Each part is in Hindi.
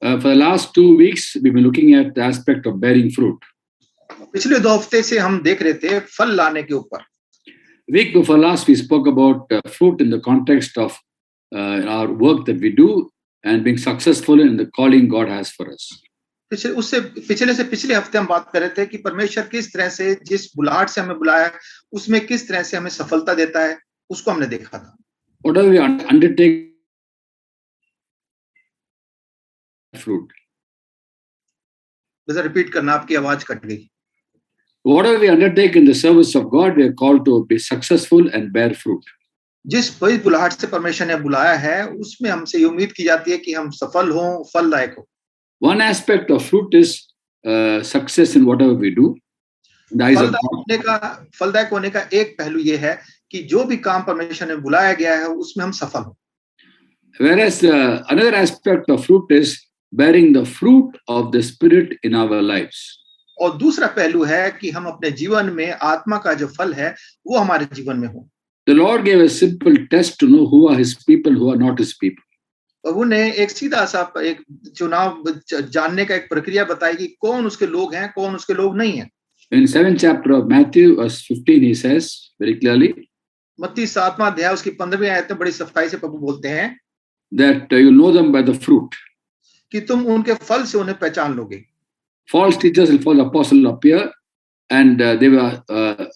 For the last 2 weeks, we've been looking at the aspect of bearing fruit. पिछले 2 हफ्ते से हम देख रहे थे फल लाने के ऊपर. Week before last, we spoke about fruit in the context of our work that we do and being successful in the calling God has for us. पिछले हफ्ते हम बात कर रहे थे कि परमेश्वर किस तरह से जिस बुलाहट से हमें बुलाया उसमें किस तरह से हमें सफलता देता है, उसको हमने देखा था. Whatever we undertake fruit. जरा रिपीट करना, आपकी आवाज कट गई. Whatever we undertake in the service of God, we are called to be successful and bear fruit. जिस बड़ी बुलाहट से परमेश्वर ने बुलाया है उसमें हमसे ये उम्मीद की जाती है कि हम सफल हों, फलदायक हों. One aspect of fruit is success in whatever we do. फलदायक होने का एक पहलू ये है कि जो भी काम परमेश्वर ने बुलाया गया है उसमें हम सफल हों. Whereas another aspect of fruit is bearing the fruit of the Spirit in our lives. और दूसरा पहलू है कि हम अपने जीवन में आत्मा का जो फल है वो हमारे जीवन में हो. The Lord gave a simple test to know who are His people, who are not His people. प्रभु ने एक सीधा सा एक चुनाव जानने का एक प्रक्रिया बताई कि कौन उसके लोग हैं, कौन उसके लोग नहीं हैं. In 7th chapter of Matthew, verse 15, He says very clearly. मत्ती 7वां अध्याय उसकी 15वीं आयत में बड़ी सफाई से प्रभु बोलते हैं that you know them by the fruit. कि तुम उनके फल से उन्हें पहचान लोगे. False teachers and false apostles appear, and they were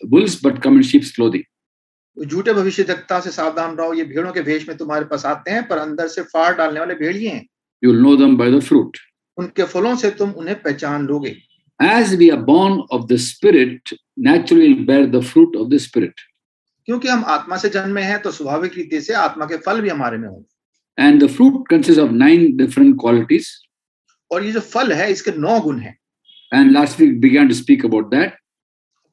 wolves but come in sheep's clothing. झूठे भविष्यद्वक्ता से सावधान रहो, ये भेड़ों के भेष में तुम्हारे पास आते हैं पर अंदर से फाड़ डालने वाले भेड़िए हैं. You will know them by the fruit. उनके फलों से तुम उन्हें पहचान लोगे. As we are born of the Spirit, naturally will bear the fruit of the Spirit. क्योंकि हम आत्मा से जन्मे हैं तो स्वाभाविक रीति से आत्मा के फल भी हमारे में होंगे. And the fruit consists of 9 different qualities. और ये जो फल है इसके 9 गुण हैं. And last week began to speak about that.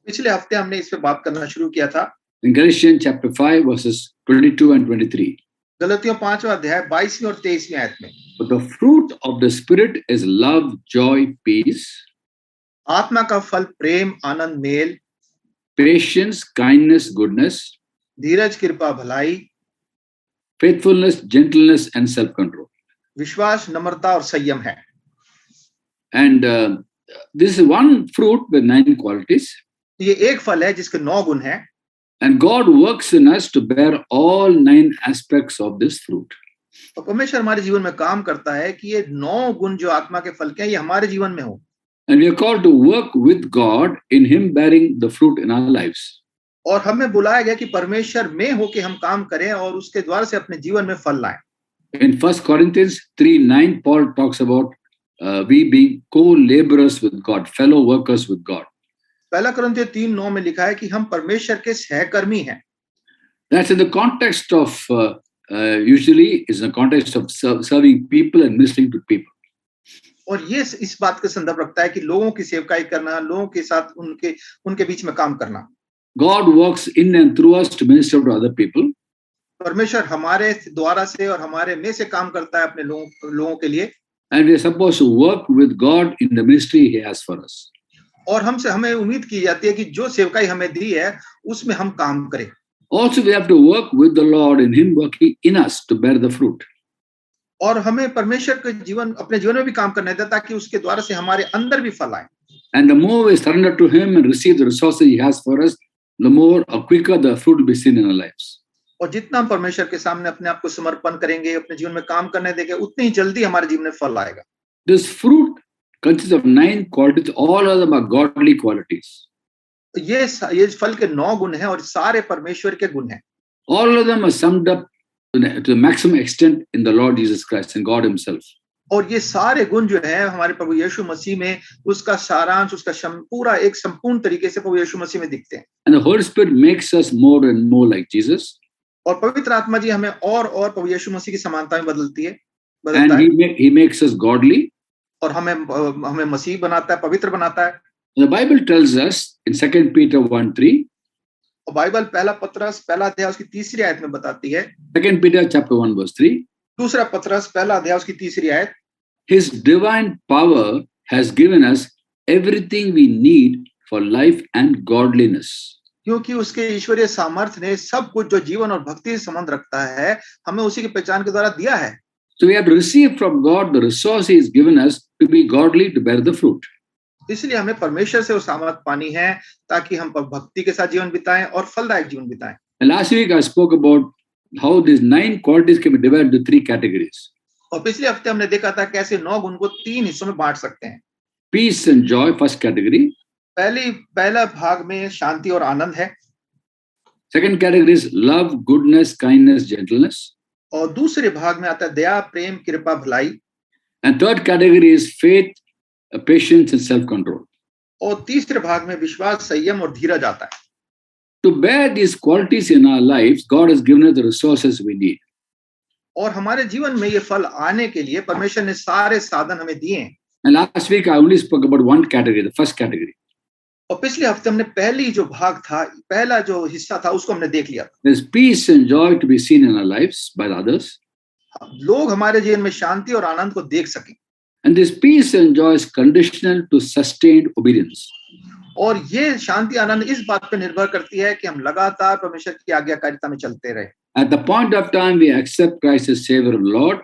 पिछले हफ्ते हमने इस पे बात करना शुरू किया था. In Galatians chapter 5 verses 22 and 23. गलतियों 5वां अध्याय 22वीं और 23वीं आयत में. But the fruit of the Spirit is love, joy, peace. आत्मा का फल प्रेम, आनंद, मेल, patience, kindness, goodness, धीरज, कृपा, भलाई, faithfulness, gentleness, and self-control. विश्वास, नम्रता और संयम है. And this is one fruit with 9 qualities. ये एक फल है जिसके 9 गुण हैं. And God works in us to bear all 9 aspects of this fruit. और परमेश्वर हमारे जीवन में काम करता है कि ये 9 गुण जो आत्मा के फल के हैं ये हमारे जीवन में हो. And we are called to work with God in Him bearing the fruit in our lives. और हमें बुलाया गया कि परमेश्वर में होके हम काम करें और उसके द्वारा से अपने जीवन में फल लाएं. In 1 Corinthians 3:9, Paul talks about we being co-laborers with God, fellow workers with God. पहला कुरिन्थियों 3:9 में लिखा है कि हम परमेश्वर के सहकर्मी हैं. That's in the context of usually is in the context of serving people and ministering to people. और ये इस बात का संदर्भ रखता है कि लोगों की सेवकाई करना, लोगों के साथ उनके बीच में काम करना. God works in and through us to minister to other people. परमेश्वर हमारे द्वारा से और हमारे में से काम करता है अपने लोगों के लिए. And we are supposed to work with God in the ministry He has for us. और हमें उम्मीद की जाती है कि जो सेवकाई हमें दी है उसमें हम काम करें. Also we have to work with the Lord in Him working in us to bear the fruit. और हमें परमेश्वर के अपने जीवन में भी काम करना है ताकि उसके द्वारा से हमारे अंदर भी फल आए. And the more we surrender to Him and receive the resources He has for us, the more or quicker the fruit will be seen in our lives. और जितना हम परमेश्वर के सामने अपने आप को समर्पण करेंगे, अपने जीवन में काम करने देंगे, उतनी ही जल्दी हमारे जीवन में फल आएगा. This fruit consists of 9 qualities. All of them are godly qualities. ये फल के 9 गुण हैं और सारे परमेश्वर के गुण हैं. All of them are summed up to the maximum extent in the Lord Jesus Christ and God Himself. और ये सारे गुण जो है हमारे प्रभु यीशु मसीह में उसका सारांश, उसका पूरा एक संपूर्ण तरीके से प्रभु यीशु मसीह में दिखते हैं. And the Holy Spirit makes us more and more like Jesus. और पवित्र आत्मा जी हमें और प्रभु यीशु मसीह की समानता में बदलता है. And He makes us godly. और हमें मसीह बनाता है, पवित्र बनाता है. The Bible tells us in 2 Peter 1:3. और बाइबल पहला पत्रस पहला अध्याय उसकी 3री आयत में बताती है. 2 Peter chapter 1 verse 3. दूसरा पत्रस पहला अध्याय उसकी 3री आयत. His divine power has given us everything we need for life and godliness. क्योंकि उसके ईश्वरीय सामर्थ्य ने सब कुछ जो जीवन और भक्ति से संबंध रखता है हमें उसी की पहचान के द्वारा दिया है. So we have to receive from God the resource He has given us to be godly, to bear the fruit. इसलिए हमें परमेश्वर से वो सामर्थ पानी है ताकि हम भक्ति के साथ जीवन बिताएं और फलदायक जीवन बिताएं। And last week I spoke about how these 9 qualities can be divided into 3 categories. और पिछले हफ्ते हमने देखा था कैसे 9 गुण को 3 हिस्सों में बांट सकते हैं। Peace and joy, first category. पहला भाग में शांति और आनंद है। Second category is love, goodness, kindness, gentleness. और दूसरे भाग में आता है दया, प्रेम, कृपा, भलाई। And third category is faith, patience, and self-control. और तीसरे भाग में विश्वास, संयम और धीरज आता है। To bear these qualities in our lives, God has given us the resources we need. और हमारे जीवन में ये फल आने के लिए परमेश्वर ने सारे साधन हमें दिए हैं। And last week I only spoke about one category, the first category. और पिछले हफ्ते हमने पहली जो भाग था, पहला जो हिस्सा था उसको हमने देख लिया। There's peace and joy to be seen in our lives by others. लोग हमारे जीवन में शांति और आनंद को देख सकें। And this peace and joy is conditional to sustained obedience. और ये शांति आनंद इस बात पर निर्भर करती है कि हम लगातार परमेश्वर की आज्ञाकारिता में चलते रहे। At the point of time we accept Christ as Savior and Lord,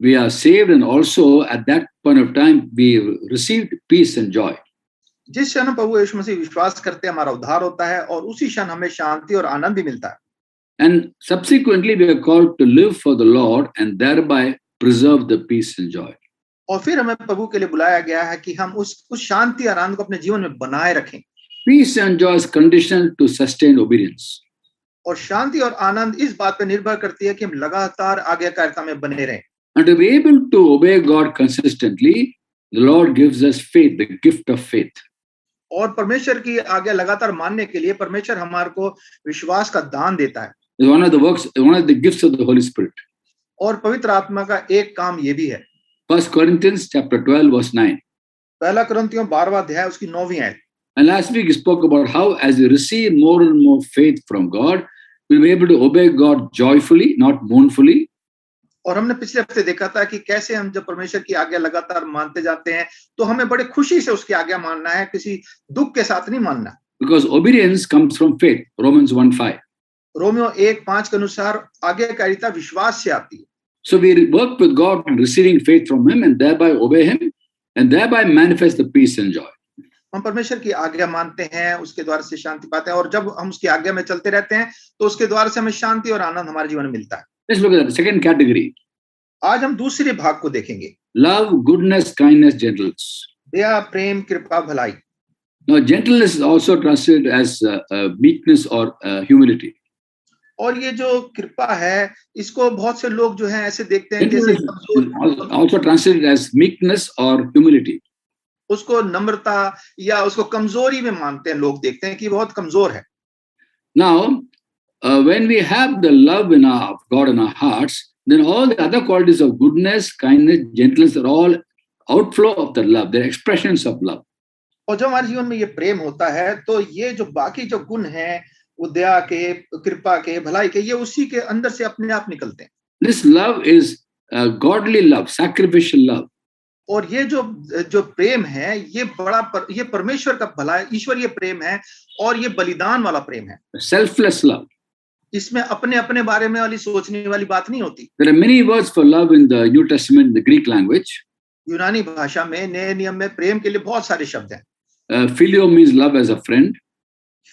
we are saved, and also at that point of time we received peace and joy. जिस क्षण प्रभु यीशु मसीह विश्वास करते हैं हमारा उद्धार होता है और उसी क्षण हमें शांति और आनंद भी मिलता है। And subsequently we are called to live for the Lord and thereby preserve the peace and joy. और फिर हमें प्रभु के लिए बुलाया गया है कि हम उस शांति और आनंद को अपने जीवन में बनाए रखें। Peace and joy is conditional to sustained obedience. और शांति और आनंद इस बात पर निर्भर करती है कि हम लगातार आज्ञाकारिता में बने रहें। And to be able to obey God consistently, the Lord gives us faith, the gift of faith. और परमेश्वर की आज्ञा लगातार मानने के लिए परमेश्वर हमारे को विश्वास का दान देता है। It's one of the works, one of the gifts of the Holy Spirit. और पवित्र आत्मा का एक काम ये भी है। 1 Corinthians chapter 12 verse 9. पहला कुरिन्थियों 12वां अध्याय उसकी 9वीं आयत। And last week we spoke about how as we receive more and more faith from God, we'll be able to obey God joyfully, not mournfully. और हमने पिछले हफ्ते देखा था कि कैसे हम जब परमेश्वर की आज्ञा लगातार मानते जाते हैं तो हमें बड़े खुशी से उसकी आज्ञा मानना है, किसी दुख के साथ नहीं मानना। Because obedience comes from faith. Romans 1:5. Romeo 1:5 के अनुसार आज्ञाकारिता विश्वास से आती है। So we work with God in receiving faith from Him and thereby obey Him and thereby manifest the peace and joy. हम परमेश्वर की आज्ञा मानते हैं, उसके द्वारा से शांति पाते हैं और जब हम उसकी आज्ञा में चलते रहते हैं तो उसके द्वारा से हमें शांति और आनंद हमारे जीवन में मिलता है। Let's look at the second category. आज हम दूसरे भाग को देखेंगे। Love, goodness, kindness, gentleness. दया, प्रेम, कृपा, भलाई। Now, gentleness is also translated as meekness or humility. और ये जो कृपा है इसको बहुत से लोग जो हैं ऐसे देखते हैं जैसे Also translated as meekness or humility. उसको नम्रता या उसको कमजोरी में मानते हैं, लोग देखते हैं कि बहुत कमजोर है। Now, when we have the love in our God in our hearts, then all the other qualities of goodness, kindness, gentleness are all outflow of the love. They're expressions of love. और जब हमारे जीवन में ये प्रेम होता है तो ये जो बाकी जो गुण हैं वो दया के, कृपा के, भलाई के, ये उसी के अंदर से अपने आप निकलते हैं। This love is godly love, sacrificial love. और ये जो प्रेम है ये ये परमेश्वर का भला, ईश्वरीय प्रेम है और ये बलिदान वाला प्रेम है। Selfless love. इसमें अपने बारे में वाली सोचने वाली बात नहीं होती। There are many words for love in the New Testament, the Greek language. यूनानी भाषा में, नए नियम में प्रेम के लिए बहुत सारे शब्द हैं। Phileo means love as a friend.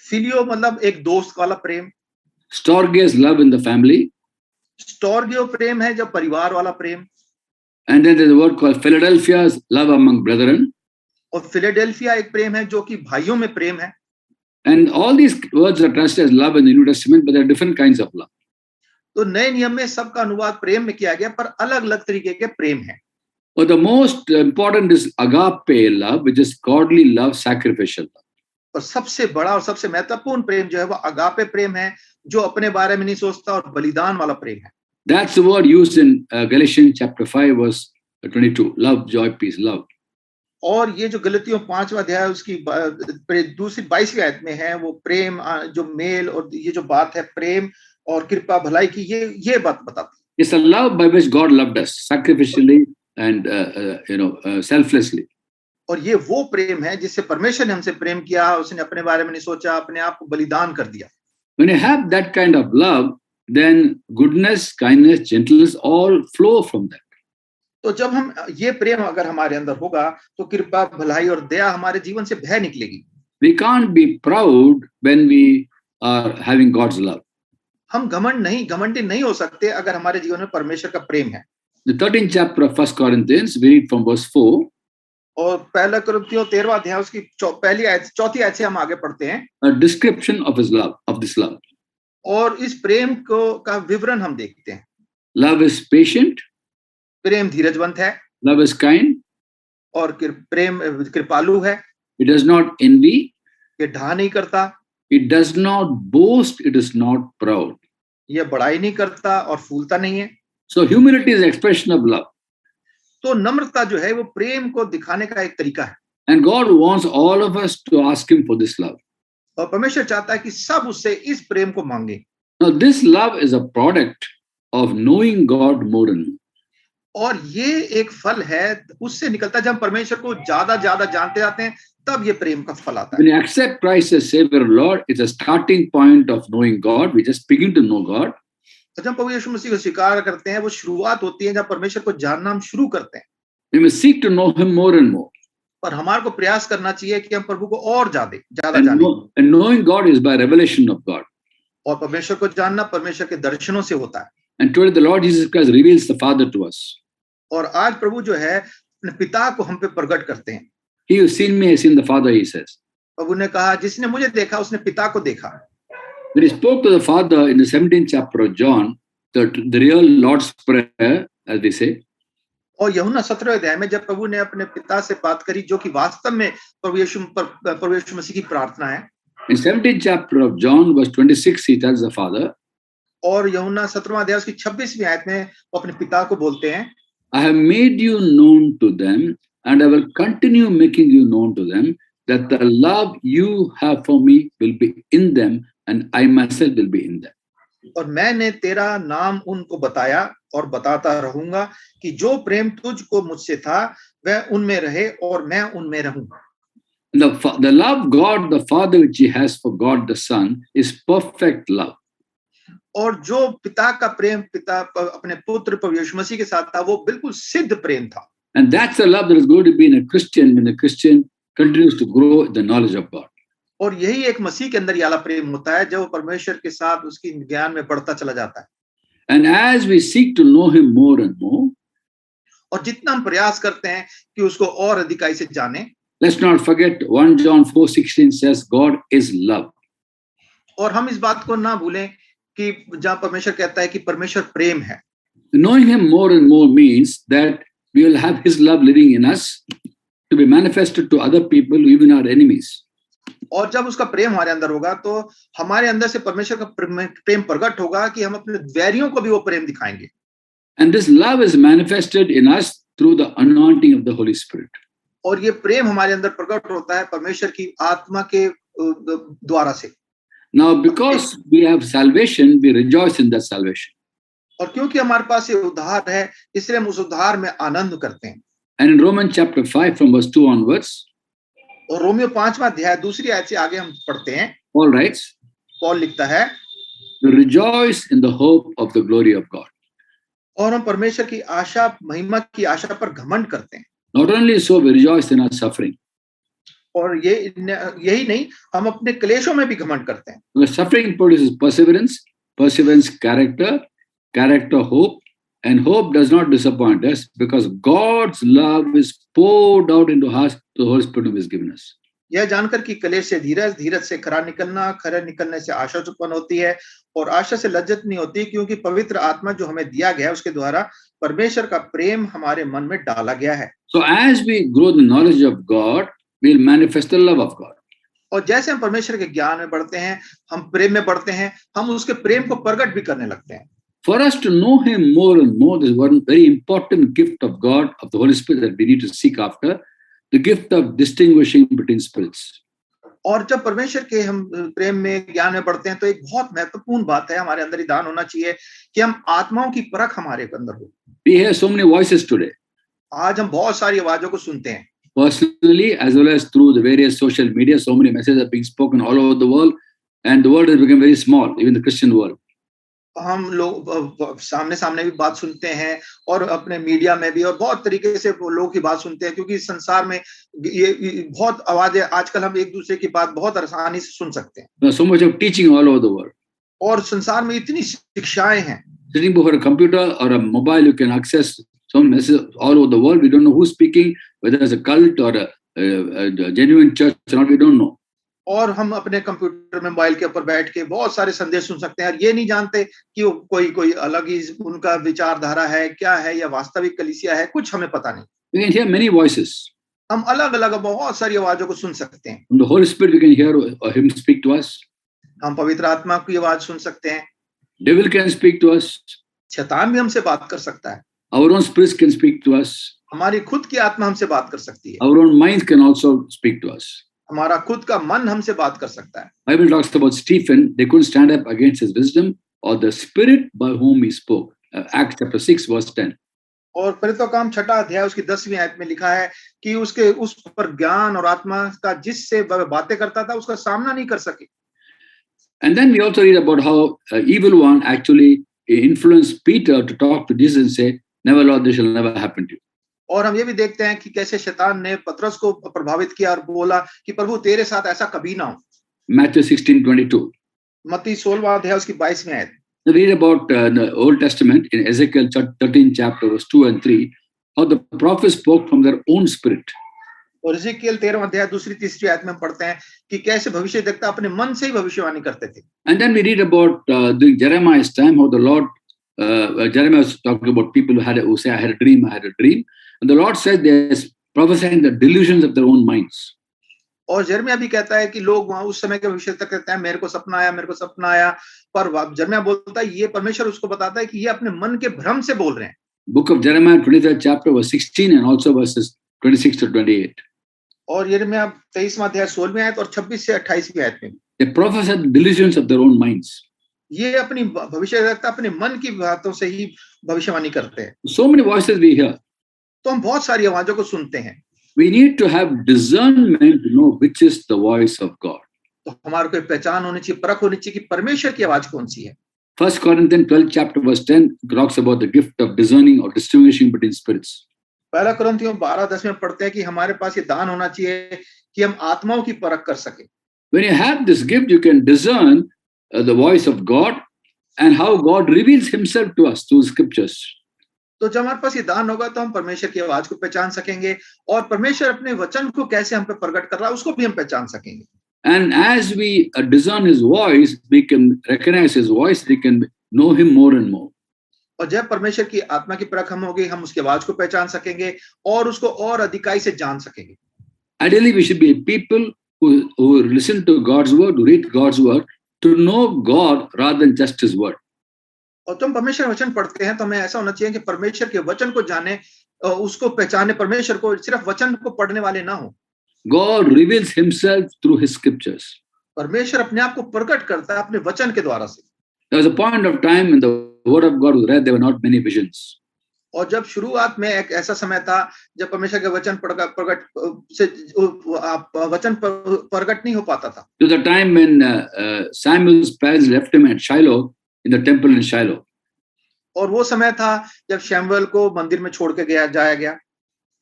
फिलियो मतलब एक दोस्त वाला प्रेम। Storge is love in the family. स्टोर्गियो प्रेम है जब परिवार वाला प्रेम। And then there's a word called Philadelphia, is love among brethren. और फिलाडेल्फिया एक प्रेम है जो कि भाइयों में प्रेम है। And all these words are translated as love in the New Testament, but there are different kinds of love. तो नए नियम में सबका अनुवाद प्रेम में किया गया, पर अलग-अलग तरीके के प्रेम हैं। But the most important is agape love, which is godly love, sacrificial love. और सबसे बड़ा और सबसे महत्वपूर्ण प्रेम जो है वो अगापे प्रेम है, जो अपने बारे में नहीं सोचता और बलिदान वाला प्रेम है। That's the word used in Galatians chapter 5 verse 22. Love, joy, peace, love. और ये जो गलतियों 5वां अध्याय उसकी दूसरी 22वीं आयत में है, वो प्रेम, जो मेल और ये जो बात है प्रेम और कृपा भलाई की, ये बात बताती है। It's a love by which God loved us sacrificially and selflessly. और ये वो प्रेम है जिससे परमेश्वर ने हमसे प्रेम किया, उसने अपने बारे में नहीं सोचा, अपने आप को बलिदान कर दिया। When you have that kind of love, then goodness, kindness, gentleness all flow from that. तो जब हम ये प्रेम अगर हमारे अंदर होगा तो कृपा भलाई और दया हमारे जीवन से बह निकलेगी। We can't be proud when we are having God's love. हम घमंडी नहीं हो सकते अगर हमारे जीवन में परमेश्वर का प्रेम है। The 13th chapter of 1 Corinthians, we read from verse 4. और पहला कुरिन्थियों 13वां अध्याय उसकी पहली आयत चौथी आयत से हम आगे पढ़ते हैं। A description of his love, of this love. और इस प्रेम को का विवरण हम देखते हैं। Love is patient. प्रेम धीरजवंत है। Love is kind. और प्रेम कृपालु है। It does not envy. ये ढा नहीं करता। It does not boast. It is not proud. ये बड़ाई नहीं करता और फूलता नहीं है। So humility is expression of love. तो नम्रता जो है वो प्रेम को दिखाने का एक तरीका है। And God wants all of us to ask him for this love. और परमेश्वर चाहता है कि सब उससे इस प्रेम को मांगे। Now this love is a product of knowing God more and more. और ये एक फल है, उससे निकलता है जब हम परमेश्वर को ज्यादा जानते जाते हैं, तब ये प्रेम का फल आता है। When you accept Christ as Savior and Lord, it's a starting point of knowing God. We just begin to know God. तो जब प्रभु यीशु मसीह को स्वीकार करते हैं, वो शुरुआत होती है जब परमेश्वर को जानना हम शुरू करते हैं। We must seek to know him more and more. पर हमारे को प्रयास करना चाहिए कि हम प्रभु को और ज्यादा जानें। And knowing God is by revelation of God. और परमेश्वर को जानना परमेश्वर के दर्शनों से होता है। And today the Lord Jesus Christ reveals the Father to us. और आज प्रभु जो है अपने पिता को हम पे प्रकट करते हैं। He who seen me has seen the Father, he says. प्रभु ने कहा, जिसने मुझे देखा उसने पिता को देखा। When he spoke to the Father in the 17th chapter of John, the real Lord's Prayer, as we say. और यूहन्ना 17वें अध्याय में जब प्रभु ने अपने पिता से बात करी, जो कि वास्तव में प्रभु यीशु मसीह की प्रार्थना है। In 17th chapter of John, verse 26, he tells the Father. और यूहन्ना 17वां अध्याय उसकी 26वीं आयत में वो अपने पिता को बोलते हैं, I have made you known to them, and I will continue making you known to them, that the love you have for me will be in them, and I myself will be in them. और मैंने तेरा नाम उनको बताया और बताता रहूंगा कि जो प्रेम तुझको मुझसे था वह उनमें रहे और मैं उनमें रहूं। The love God the Father which he has for God the Son is perfect love. और जो पिता का प्रेम पिता अपने पुत्र प्रभु यीशु मसीह के साथ था, वो बिल्कुल सिद्ध प्रेम था। And that's the love that is going to be in a Christian when a Christian continues to grow in the knowledge of God. और यही एक मसीह के अंदर वाला प्रेम होता है, जब परमेश्वर के साथ उसकी ज्ञान में बढ़ता चला जाता है। And as we seek to know him more and more, और जितना हम प्रयास करते हैं कि उसको और अधिकाई से जाने, let's not forget 1 John 4:16 says God is love. और हम इस बात को ना भूलें कि जहाँ परमेश्वर कहता है कि परमेश्वर प्रेम है। Knowing him more and more means that we will have his love living in us to be manifested to other people, even our enemies. और जब उसका प्रेम हमारे अंदर होगा तो हमारे अंदर से परमेश्वर का प्रेम प्रकट होगा कि हम अपने वैरियों को भी वो प्रेम दिखाएंगे। And this love is manifested in us through the anointing of the Holy Spirit. और ये प्रेम हमारे अंदर प्रकट होता है परमेश्वर की आत्मा के द्वारा से। Now, because we have salvation, we rejoice in that salvation. और क्योंकि हमारे पास ये उद्धार है, इसलिए हम उस उद्धार में आनंद करते हैं। And in Romans chapter 5 from verse 2 onwards, और रोमियो 5वां अध्याय दूसरी आयत से आगे हम पढ़ते हैं। Paul writes, पौल लिखता है, we rejoice in the hope of the glory of God. और हम परमेश्वर की आशा, महिमा की आशा पर घमंड करते हैं। Not only so, we rejoice in our suffering. और यही नहीं, हम अपने क्लेशों में भी घमंड करते हैं। Because suffering produces perseverance, perseverance character, character hope, and hope does not disappoint us because God's love is poured out into us, the Holy Spirit who is given us. यह जानकर कि क्लेश से धीरज, धीरज से खरा निकलना, खरा निकलने से आशा उत्पन्न होती है, और आशा से लज्जत नहीं होती, क्योंकि पवित्र आत्मा जो हमें दिया गया है उसके द्वारा परमेश्वर का प्रेम हमारे मन में डाला गया है। So as we grow the knowledge of God, we'll manifest the love of God. और जैसे हम परमेश्वर के ज्ञान में बढ़ते हैं, हम प्रेम में बढ़ते हैं, हम उसके प्रेम को प्रकट भी करने लगते हैं। For us to know him more and more, there is one very important gift of God, of the Holy Spirit, that we need to seek after, the gift of distinguishing between spirits. और जब परमेश्वर के हम प्रेम में ज्ञान में बढ़ते हैं तो एक बहुत महत्वपूर्ण बात है, हमारे अंदर दान होना चाहिए कि हम आत्माओं की परख हमारे अंदर हो। We hear so many voices today. आज हम बहुत सारी आवाजों को सुनते हैं। Personally, as well as through the various social media, so many messages are being spoken all over the world, and the world has become very small, even the Christian world. हम लोग सामने सामने भी बात सुनते हैं और अपने मीडिया में भी, और बहुत तरीके से वो लोग की बात सुनते हैं, क्योंकि इस संसार में ये बहुत आवाजें, आजकल हम एक दूसरे की बात बहुत आसानी से सुन सकते हैं, There's so much of teaching all over the world. और संसार में इतनी शिक्षाएं हैं। Sitting before a computer or a mobile, you can access some messages all over the world. We don't know who's speaking, whether it's a cult or a genuine church or not, we don't know. और हम अपने कंप्यूटर में, मोबाइल के ऊपर बैठ के बहुत सारे संदेश सुन सकते हैं, और ये नहीं जानते कि वो कोई अलग ही उनका विचारधारा है, क्या है, या वास्तविक कलीसिया है, कुछ हमें पता नहीं। We can hear many voices. हम अलग अलग बहुत सारी आवाजों को सुन सकते हैं। From the Holy Spirit, we can hear Him speak to us. हम पवित्र आत्मा की आवाज सुन सकते हैं। Devil can speak to us. शैतान भी हमसे बात कर सकता है। Our own spirits can speak to us. हमारी खुद की आत्मा हमसे बात कर सकती है। Our own minds can also speak to us. हमारा खुद का मन हमसे बात कर सकता है। Bible talks about Stephen. They couldn't stand up against his wisdom or the spirit by whom he spoke. Acts chapter 6 verse 10. और प्रेरितों का काम 6 अध्याय उसकी 10वीं आयत में लिखा है कि उसके उस पर ज्ञान और आत्मा का जिससे वह बातें करता था, उसका सामना नहीं कर सके। And then we also read about how evil one actually influenced Peter to talk to Jesus and say, "Never, Lord, this shall never happen to you." और हम ये भी देखते हैं कि कैसे शैतान ने पतरस को प्रभावित किया और बोला कि प्रभु तेरे साथ ऐसा कभी ना हो। Matthew 16:22. मत्ती 16वां अध्याय उसकी 22वीं आयत। We read about the Old Testament in Ezekiel 13 chapter verse 2 and 3, how the prophets spoke from their own spirit. और एजेकियल 13वां अध्याय दूसरी तीसरी आयत में हम पढ़ते हैं कि कैसे भविष्यद्वक्ता अपने मन से ही भविष्यवाणी करते थे। And then we read about during Jeremiah's time how the Lord, Jeremiah was talking about people who say, I had a dream. And the Lord said they're prophesying the delusions of their own minds. और जर्मिया भी कहता है कि लोग वहां उस समय के भविष्य तक कहते हैं मेरे को सपना आया, पर जर्मिया बोलता है, ये परमेश्वर उसको बताता है कि ये अपने मन के भ्रम से बोल रहे हैं। Book of Jeremiah 23rd chapter verse 16 and also verses 26 to 28. और यिर्मयाह 23वां अध्याय 16वीं आयत और 26 से 28वीं आयत में They prophesy the delusions of their own minds. ये अपनी भविष्यद्वक्ता अपने मन की बातों से ही भविष्यवाणी करते हैं। So many voices we hear. तो हम बहुत सारी आवाजों को सुनते हैं। We need to have discernment to know which is the voice of God. तो हमारे को पहचान होनी चाहिए, परख होनी चाहिए कि परमेश्वर की आवाज कौन सी है। 1 Corinthians 12 chapter verse 10 talks about the gift of discerning or distinguishing between spirits. पहला कुरिन्थियों 12:10 में पढ़ते हैं कि हमारे पास ये दान होना चाहिए कि हम आत्माओं की परख कर सके। When you have this gift, you can discern the voice of God and how God reveals himself to us through scriptures. तो जब हमारे पास ये दान होगा तो हम परमेश्वर की आवाज को पहचान सकेंगे, और परमेश्वर अपने वचन को कैसे हम पे प्रकट कर रहा है उसको भी हम पहचान सकेंगे। And as we discern his voice, we can recognize his voice, we can know him more and more. और जब परमेश्वर की आत्मा की परख हम होगी, हम उसकी आवाज को पहचान सकेंगे और उसको और अधिकाई से जान सकेंगे। Ideally, we should be people who listen to God's word, who read God's word, to know God rather than just his word. और तुम परमेश्वर वचन पढ़ते हैं तो हमें ऐसा होना चाहिए कि परमेश्वर के वचन को जाने, उसको पहचाने, परमेश्वर को सिर्फ वचन को पढ़ने वाले ना हो। God reveals himself through his scriptures. परमेश्वर अपने आप को प्रकट करता है अपने वचन के द्वारा से। There was a point of time when the word of God was read, there were not many visions. और जब शुरुआत में एक ऐसा समय था जब परमेश्वर के वचन वचन प्रकट नहीं हो पाता था। To the time when Samuel's parents left him at Shiloh, in the temple in Shiloh. और वो समय था जब शमूएल को मंदिर में छोड़ के जाया गया।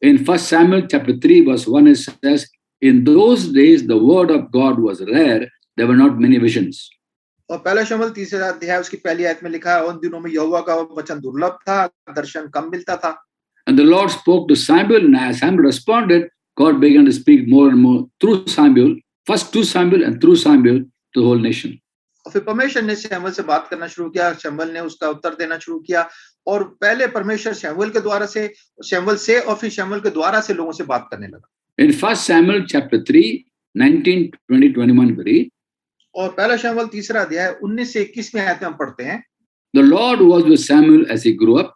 In 1 Samuel chapter 3 verse 1 it says, in those days the word of God was rare, there were not many visions. और पहला शमूएल 3 अध्याय उसकी पहली आयत में लिखा है, उन दिनों में यहोवा का वचन दुर्लभ था, दर्शन कम मिलता था। And the Lord spoke to Samuel, and as Samuel responded, God began to speak more and more through Samuel, first to Samuel and through Samuel to the whole nation. और फिर परमेश्वर ने शमूएल से बात करना शुरू किया, शमूएल ने उसका उत्तर देना शुरू किया, और पहले परमेश्वर शमूएल के द्वारा से, शमूएल से, और फिर शमूएल के द्वारा से लोगों से बात करने लगा। In 1 Samuel chapter 3, 19, 20, 21 we read, और पहला शमूएल 3 अध्याय 19 से 21 में आयत में हम पढ़ते हैं, the Lord was with Samuel as he grew up,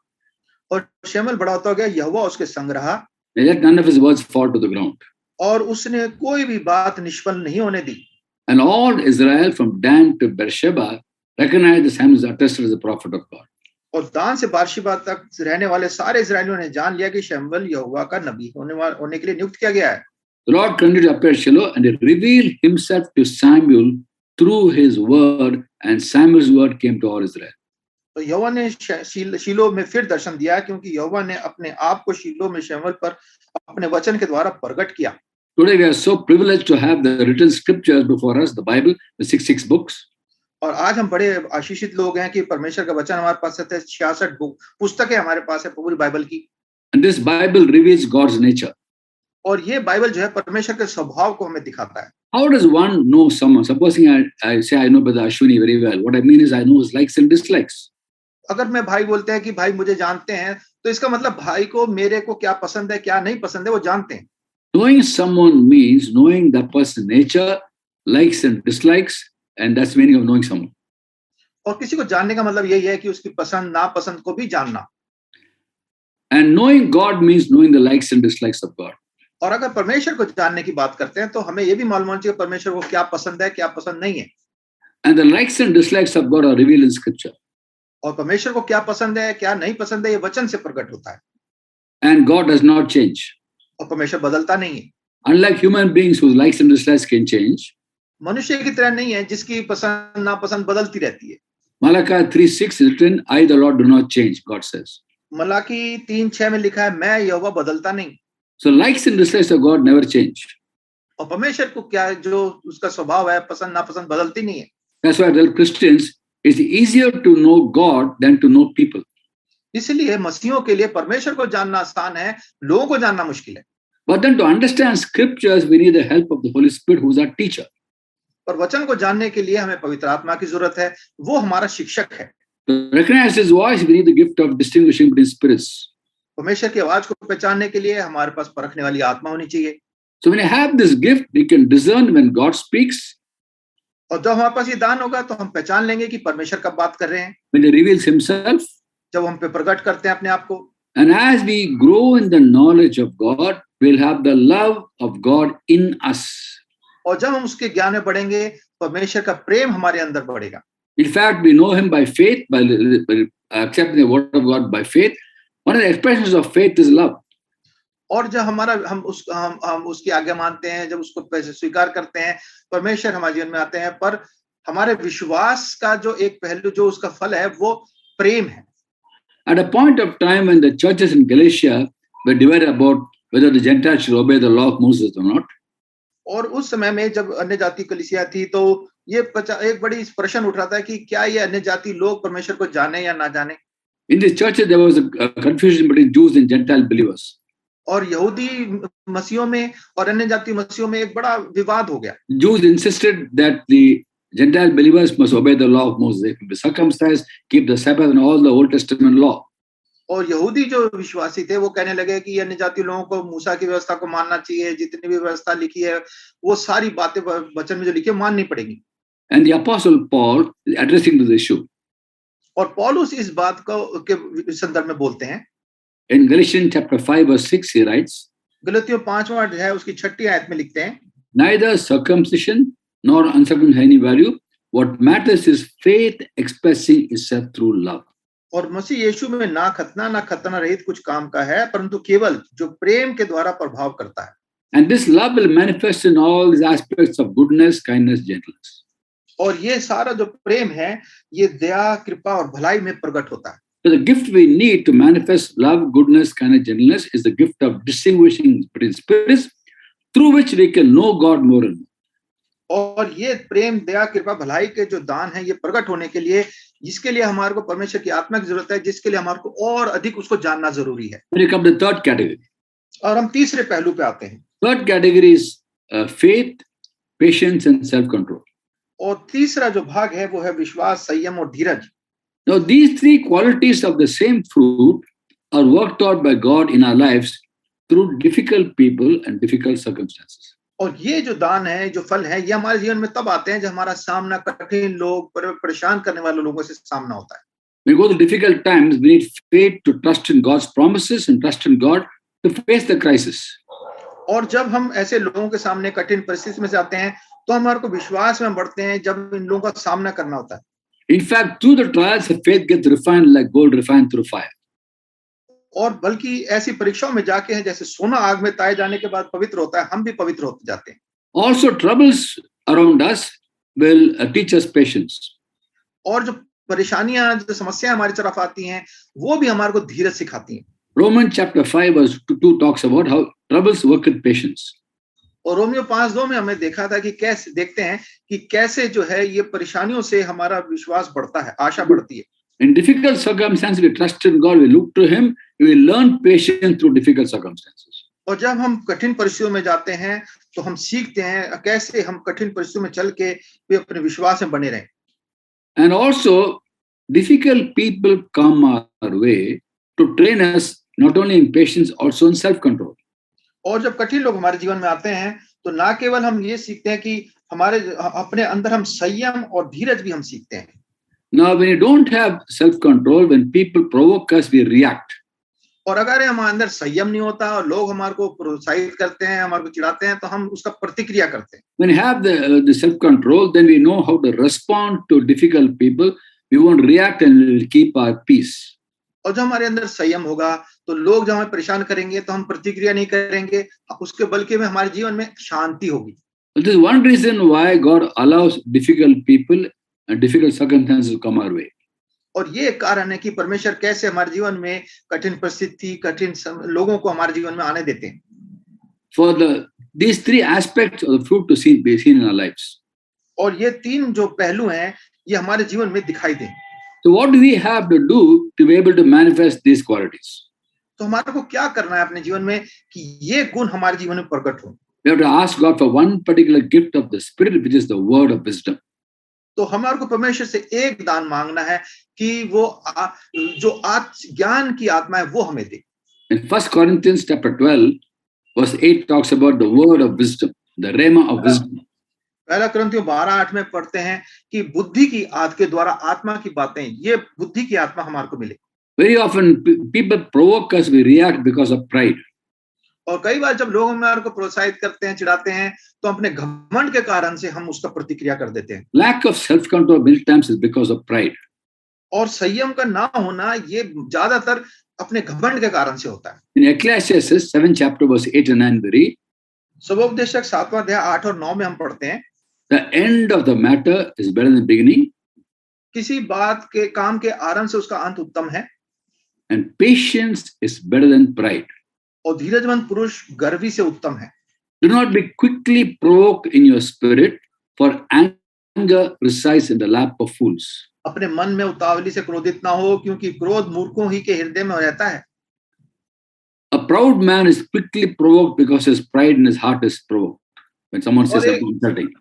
और शमूएल बड़ा होता गया, यहोवा उसके संग रहा, and yet none of his words fall to the ground. और उसने कोई भी बात निष्फल नहीं होने दी। And all Israel from Dan to Beersheba recognized that Samuel is attested as a prophet of God. और दान से बारशिबा तक रहने वाले सारे इस्राएलियों ने जान लिया कि शमूएल यहोवा का नबी होने के लिए नियुक्त किया गया है। The Lord continued to appear at Shiloh and he revealed himself to Samuel through his word, and Samuel's word came to all Israel. तो यहोवा ने शीलो में फिर दर्शन दिया क्योंकि यहोवा ने अपने आप को शीलो में शमूएल पर अपने वचन के द्वारा प्रकट किया। Today we are so privileged to have the written scriptures before us, the Bible, the 66 books. और आज हम बड़े आशीषित लोग हैं कि परमेश्वर का वचन हमारे पास है, 66 पुस्तकें हमारे पास है पूरी बाइबल की। And this Bible reveals God's nature. और ये बाइबल जो है परमेश्वर के स्वभाव को हमें दिखाता है। How does one know someone? Supposing I say I know Brother Ashwini very well. What I mean is I know his likes and dislikes. अगर मैं भाई बोलते हैं कि भाई मुझे जानते हैं, तो इसका मतलब भाई को मेरे को क्या पसंद है क्या नहीं पसंद है वो जानते हैं। Knowing someone means knowing that person's nature, likes and dislikes, and that's the meaning of knowing someone. और किसी को जानने का मतलब यही है कि उसकी पसंद नापसंद को भी जानना। And knowing God means knowing the likes and dislikes of God. और अगर परमेश्वर को जानने की बात करते हैं तो हमें ये भी मालूम होना चाहिए परमेश्वर को क्या पसंद है क्या पसंद नहीं है। And the likes and dislikes of God are revealed in Scripture. और परमेश्वर को क्या पसंद है क्या नहीं पसंद है ये वचन से प्रकट होता है। And God does not change. और परमेश्वर बदलता नहीं है। Unlike human beings whose likes and dislikes can change. मनुष्य की तरह नहीं है जिसकी पसंद नापसंद बदलती रहती है। Malachi 3:6 is written, I the Lord do not change, God says. Malachi 3:6 में लिखा है मैं यहोवा बदलता नहीं। So likes and dislikes of God never change. और परमेश्वर को क्या जो उसका स्वभाव है पसंद नापसंद बदलती नहीं है। That's why I tell Christians it's easier to know God than to know people. इसलिए मसीहों के लिए परमेश्वर को जानना आसान है, लोगों को जानना मुश्किल है। But then to understand scriptures, we need the help of the Holy Spirit, who is our teacher. पर वचन को जानने के लिए हमें पवित्र आत्मा की जरूरत है, वो हमारा शिक्षक है। To recognize His voice, we need the gift of distinguishing between spirits. परमेश्वर की आवाज को पहचानने के लिए हमारे पास परखने वाली आत्मा होनी चाहिए। So when you have this gift, we can discern when God speaks. और जब हमारे पास ये दान होगा तो हम पहचान लेंगे कि परमेश्वर कब बात कर रहे हैं। When He reveals Himself. जब हम पे प्रकट करते हैं अपने आप को। And as we grow in the knowledge of God, we'll have the love of God in us. और जब हम उसके ज्ञान में बढ़ेंगे, परमेश्वर का प्रेम हमारे अंदर बढ़ेगा। In fact, we know Him by faith, by accepting the word of God by faith. One of the expressions of faith is love. और जब हम उसकी आज्ञा मानते हैं, जब उसको स्वीकार करते हैं, परमेश्वर हमारे जीवन में आते हैं, पर हमारे विश्वास का जो एक पहलू जो उसका फल है वो प्रेम है। At a point of time when the churches in Galatia were divided about whether the Gentiles should obey the law of Moses or not. और उस समय में जब अन्य जाति कलीसिया थी तो ये एक बड़ी प्रश्न उठ रहा था कि क्या ये अन्य जाति लोग परमेश्वर को जाने या ना जाने। In the churches there was a confusion between Jews and Gentile believers. और यहूदी मसीहों में और अन्य जाति मसीहों में एक बड़ा विवाद हो गया। Jews insisted that the Gentile believers must obey the law of Moses. They can be circumcised, keep the Sabbath and all the Old Testament law. और यहूदी जो विश्वासी थे वो कहने लगे कि अन्य जाति लोगों को मूसा की व्यवस्था को मानना चाहिए, जितनी भी व्यवस्था लिखी है वो सारी बातें वचन में जो लिखी है माननी पड़ेगी। And the apostle Paul is addressing this issue. और पौलुस इस बात को के संदर्भ में बोलते हैं। In Galatians chapter 5 verse 6 he writes. गलतियों 5वां अध्याय उसकी 6ठी आयत में लिखते हैं। Neither circumcision nor uncircumcision any value. What matters is faith expressing itself through love. और मसीह यीशु में ना खतना रहित कुछ काम का है, परंतु केवल जो प्रेम के द्वारा प्रभाव करता है। And this love will manifest in all these aspects of goodness, kindness, gentleness. और ये सारा जो प्रेम है ये दया, कृपा और भलाई में प्रकट होता है। So the gift we need to manifest love, goodness, kindness, gentleness is the gift of distinguishing between spirits through which we can know God more and more. और ये प्रेम, दया, कृपा, भलाई के जो दान है ये प्रकट होने के लिए, जिसके लिए हमारे को परमेश्वर की आत्मा की जरूरत है, जिसके लिए हमारे को और अधिक उसको जानना जरूरी है। When you come to the third category. और हम तीसरे पहलू पे आते हैं। Third category is faith, patience and self-control. और तीसरा जो भाग है वो है विश्वास, संयम और धीरज। Now these three qualities of the same fruit are worked out by God in our lives through difficult people and difficult circumstances. और ये जो दान है, जो फल है, ये हमारे जीवन में तब आते हैं जब हमारा सामना कठिन लोग, परेशान करने वाले लोगों से सामना होता है। When we go through difficult times, we need faith to trust in God's promises and trust in God to face the crisis. और जब हम ऐसे लोगों के सामने कठिन परिस्थिति में से आते हैं तो हमारे को विश्वास में बढ़ते हैं जब इन लोगों का सामना करना होता है। In fact, through the trials, the faith gets refined like gold refined through fire. और बल्कि ऐसी परीक्षाओं में जाके हैं जैसे सोना आग में ताए जाने के बाद पवित्र होता है, हम भी पवित्र होते जाते हैं। Also, troubles around us will teach us patience. और जो परेशानियां जो समस्याएं हमारी तरफ आती हैं वो भी हमारे को धीरज सिखाती हैं। Romans chapter 5 verse 2 talks about how troubles work with patience. और रोमियो 5:2 में हमें देखा था कि कैसे देखते हैं कि कैसे जो है ये परेशानियों से हमारा विश्वास बढ़ता है, आशा बढ़ती है। In difficult circumstances, we trust in God, we look to Him, we will learn patience through difficult circumstances. और जब हम कठिन परिस्थितियों में जाते हैं तो हम सीखते हैं कैसे हम कठिन परिस्थितियों में चल के भी अपने विश्वास में बने रहें। And also, difficult people come our way to train us not only in patience, also in self-control. और जब कठिन लोग हमारे जीवन में आते हैं तो ना केवल हम ये सीखते हैं कि हमारे अपने अंदर हम संयम और धीरज भी हम सीखते हैं। Now, when you don't have self-control, when people provoke us, we react. और अगर हमारे अंदर संयम नहीं होता और लोग हमारे को प्रोत्साहित करते हैं, हमारे को चिढ़ाते हैं, तो हम उसका प्रतिक्रिया करते हैं। When you have the self-control, then we know how to respond to difficult people. We won't react and we will keep our peace. और जब हमारे अंदर संयम होगा तो लोग जब हमें परेशान करेंगे तो हम प्रतिक्रिया नहीं करेंगे, उसके बल्कि में हमारे जीवन में शांति होगी। This is one reason why God allows difficult people and difficult circumstances to come our way. और ये एक कारण है कि परमेश्वर कैसे हमारे जीवन में कठिन परिस्थिति, कठिन लोगों को हमारे जीवन में आने देते हैं। For these three aspects of the fruit to be seen in our lives. और ये तीन जो पहलू हैं ये हमारे जीवन में दिखाई दें। So what do we have to do to be able to manifest these qualities? तो हमारे को क्या करना है अपने जीवन में कि ये गुण हमारे जीवन में प्रकट हो? We have to ask God for one particular gift of the Spirit, which is the word of wisdom. तो हमारे को परमेश्वर से एक दान मांगना है कि वो जो ज्ञान की आत्मा है वो हमें दे। In 1 Corinthians chapter 12, verse 8 talks about the word of wisdom, the rhema of wisdom. पहला कुरिन्थियों 12:8 में पढ़ते हैं कि बुद्धि की आत्मा के द्वारा आत्मा की बातें, ये बुद्धि की आत्मा हमारे को मिले। Very often people provoke us, we react because of pride. और कई बार जब लोग हमारे को प्रोत्साहित करते हैं, चिढ़ाते हैं, तो अपने घमंड के कारण से हम उसका प्रतिक्रिया कर देते हैं। Lack of self-control many times is because of pride. और संयम का ना होना ये ज्यादातर अपने घमंड के कारण से होता है। In Ecclesiastes 7 chapter verse 8 and 9 we read, सुबोपदेशक 7वां अध्याय 8 और 9 में हम पढ़ते हैं, the end of the matter is better than the beginning, किसी बात के काम के आरंभ से उसका अंत उत्तम है, and patience is better than pride. और धीरजमंद पुरुष गर्वी से उत्तम है। Do not be quickly provoked in your spirit, for anger resides in the lap of fools. अपने मन में उतावली से क्रोधित ना हो, क्योंकि क्रोध मूर्खों ही के हृदय में रहता है। A proud man is quickly provoked because his pride in his heart is provoked. When someone says something insulting.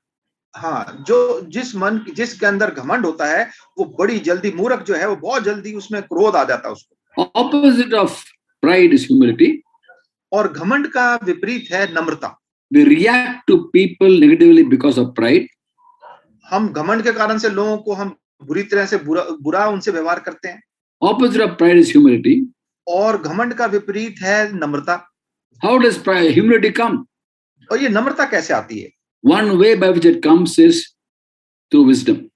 हाँ, जो जिसके अंदर घमंड होता है वो बड़ी जल्दी, मूर्ख जो है वो बहुत जल्दी उसमें क्रोध आ जाता है उसको। Opposite of pride is humility. और घमंड का विपरीत है नम्रता। We react to people negatively because of pride. हम घमंड के कारण से लोगों को हम बुरी तरह से बुरा उनसे व्यवहार करते हैं। Opposite of pride is humility. और घमंड का विपरीत है नम्रता। How does humility come? और ये नम्रता कैसे आती है? One way by which it comes is through wisdom.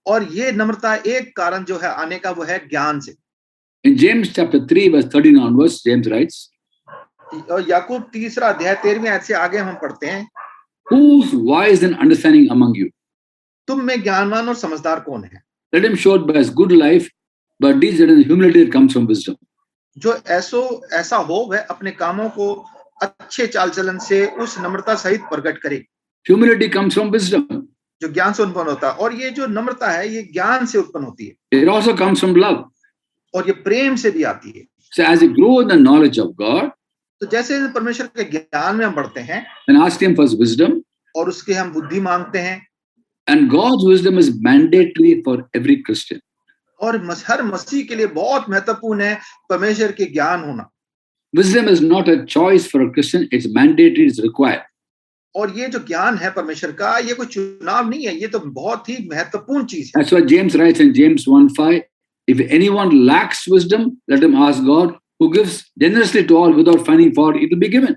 और ये नम्रता एक कारण जो है आने का वो है ज्ञान से। In James chapter 3 verse 13 onwards, James writes, और याकूब 3 अध्याय 13वें आयत से आगे हम पढ़ते हैं, who's wise and understanding among you? तुम में ज्ञानवान और समझदार कौन है? Let him show it by his good life, but this is humility that comes from wisdom. जो ऐसा हो वह अपने कामों को अच्छे चाल चलन से उस नम्रता सहित प्रकट करे। Humility comes from wisdom. जो ज्ञान से उत्पन्न होता है, और ये जो नम्रता है ये ज्ञान से उत्पन्न होती है। It also comes from love. और ये प्रेम से भी आती है। So as you grow in the knowledge of God, तो जैसे परमेश्वर के ज्ञान में हम बढ़ते हैं, and ask him for his wisdom, और उसके हम बुद्धि मांगते हैं, and God's wisdom is mandatory for every Christian. और हर मसीह के लिए बहुत महत्वपूर्ण है परमेश्वर के ज्ञान होना। Wisdom is not a choice for a Christian, it's mandatory, it's required. और ये जो ज्ञान है परमेश्वर का, ये कोई चुनाव नहीं है, ये तो बहुत ही महत्वपूर्ण चीज है। That's why James writes in James 1:5, if anyone lacks wisdom, let him ask God, who gives generously to all without finding fault, it will be given.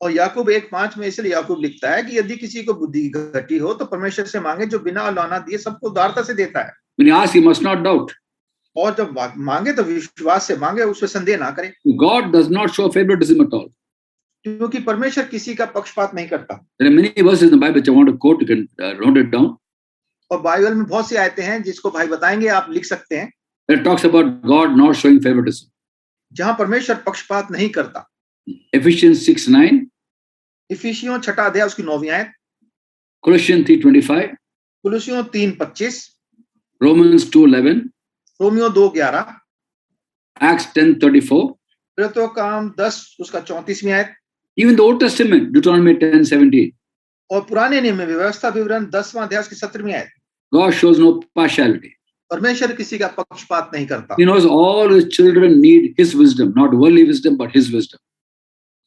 और याकूब 1:5 में इसलिए याकूब लिखता है कि यदि किसी को बुद्धि घटी हो तो परमेश्वर से मांगे, जो बिना लाना दिए सबको उदारता से देता है। When you ask, you must not doubt. और जब मांगे तो विश्वास से मांगे, उसमें संदेह ना करें। God does not show favoritism at all. क्योंकि परमेश्वर किसी का पक्षपात नहीं करता। There are many verses in the Bible which I want to quote, you can note it down. और बाइबल में बहुत सी आयतें हैं जिसको भाई बताएंगे, आप लिख सकते हैं, It talks about God not showing favoritism. जहां परमेश्वर पक्षपात नहीं करता। Ephesians 6:9, इफिसियों 6 अध्याय उसकी 9वीं आयत, Colossians 3:25, कुलुसियों 3:25, Romans 2:11, रोमियो 2:11, Acts 10:34, प्रेरितों का काम 10 उसका 34वीं आयत, even the Old Testament, Deuteronomy 10:17. और पुराने नियम में व्यवस्था विवरण 10वां अध्याय उसकी 17वीं आयत। God shows no partiality. परमेश्वर किसी का पक्षपात नहीं करता। He knows all his children need his wisdom, not worldly wisdom, but his wisdom.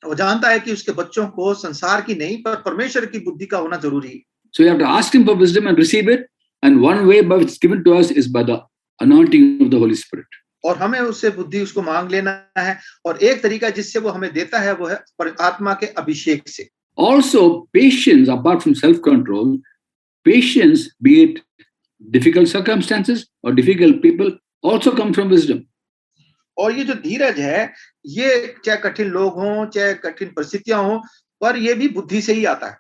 वो जानता है कि उसके बच्चों को संसार की नहीं पर परमेश्वर की बुद्धि का होना जरूरी है। So you have to ask him for wisdom and receive it. And one way by which it's given to us is by the anointing of the Holy Spirit. और हमें उससे बुद्धि उसको मांग लेना है, और एक तरीका जिससे वो हमें देता है वो है आत्मा के अभिषेक से। Also, patience, apart from self-control, patience, be it difficult circumstances or difficult people, also comes from wisdom. और ये जो धीरज है, ये चाहे कठिन लोग हों, चाहे कठिन परिस्थितियां हों, पर ये भी बुद्धि से ही आता है।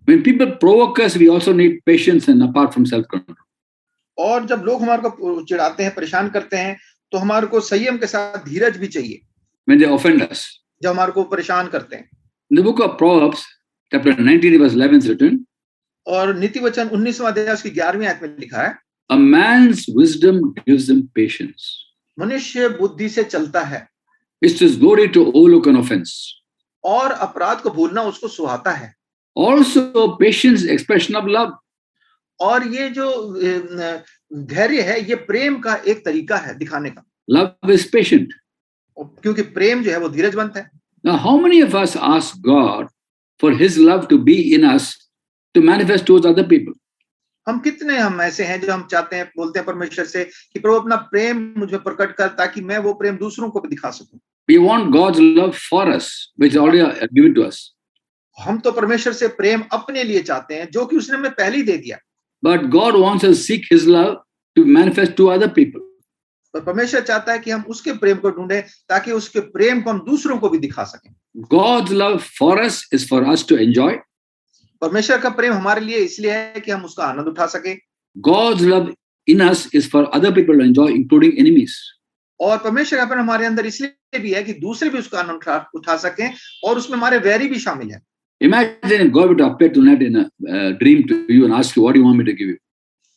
When people provoke us, we also need patience and apart from self-control. और जब लोग हमारे को चिढ़ाते हैं, परेशान करते हैं, तो हमारे को संयम के साथ धीरज भी चाहिए। When they offend us. जब हमारे को परेशान करते हैं। In the book of Proverbs, chapter 19, verse 11 is written, और नीति वचन 19वां अध्याय उसकी 11वीं आयत में लिखा है, a man's wisdom gives him patience. मनुष्य बुद्धि से चलता है, It's his glory to overlook an offense. और अपराध को भूलना उसको सुहाता है। Also, patience is expression of love. और ये जो धैर्य है, ये प्रेम का एक तरीका है दिखाने का। Love is patient. क्योंकि प्रेम जो है वो धीरजवंत है। Now, how many of us ask God for his love to be in us to manifest towards other people? हम कितने हम ऐसे हैं जो हम चाहते हैं, बोलते हैं परमेश्वर से कि प्रभु अपना प्रेम मुझ में प्रकट कर, ताकि मैं वो प्रेम दूसरों को भी दिखा सकूं। We want God's love for us, which is already given to us. हम तो परमेश्वर से प्रेम अपने लिए चाहते हैं, जो कि उसने हमें पहले ही दे दिया। But God wants us to seek his love to manifest to other people. पर परमेश्वर चाहता है कि हम उसके प्रेम को ढूंढें, ताकि उसके प्रेम को हम दूसरों को भी दिखा सकें। God's love for us is for us to enjoy. परमेश्वर का प्रेम हमारे लिए इसलिए है कि हम उसका आनंद उठा सकें। God's love in us is for other people to enjoy, including enemies. और परमेश्वर का प्रेम हमारे अंदर इसलिए भी है कि दूसरे भी उसका आनंद उठा सकें, और उसमें हमारे वैरी भी शामिल हैं। Imagine if God would appear tonight in a dream to you and ask you, what do you want me to give you?